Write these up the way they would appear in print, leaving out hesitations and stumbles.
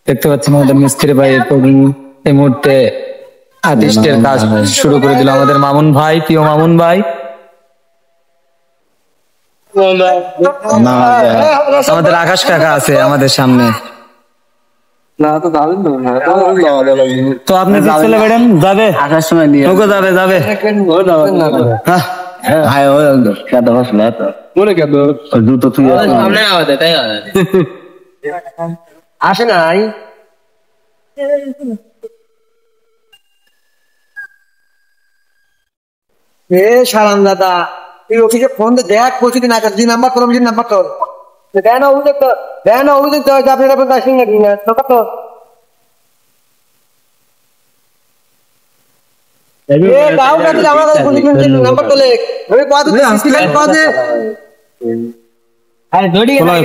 দেখতে পাচ্ছেন আমাদের মিস্ত্রি ভাই এই মুহূর্তে আর্টিস্টের কাজ শুরু করে দিল আমাদের মামুন ভাই, প্রিয় মামুন ভাই। আমাদের আকাশ কাকা আছে আমাদের সামনে। তো আপনি চলে বেড়েন, যাবে আসার সময় নিয়ে যাবে যাবে আসে নাই সালাম দাদা, তুই অফিসে ফোন দেখ প্রতিদিন আকাশ যে নাম্বার তোর নাম্বার তোর দেয় না অভিযোগ তো দেয় না অভিযোগ তো আপনার আপনার আসেন নাকি না তো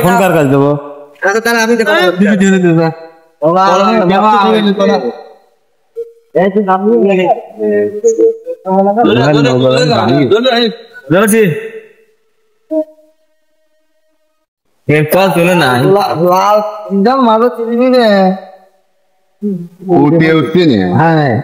ফোন কার কাজ দেবো? চলে না হ্যাঁ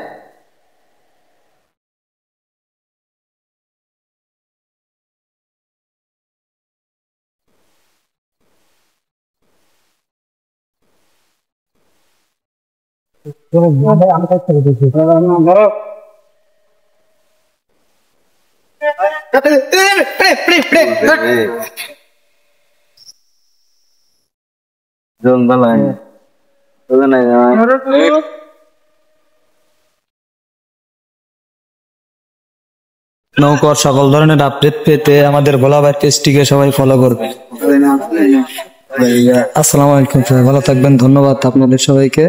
নৌকর সকল ধরনের আপডেট পেতে আমাদের ভোলা ভাই পেজটিকে সবাই ফলো করবে। আসসালামু আলাইকুম, ভালো থাকবেন, ধন্যবাদ আপনাদের সবাইকে।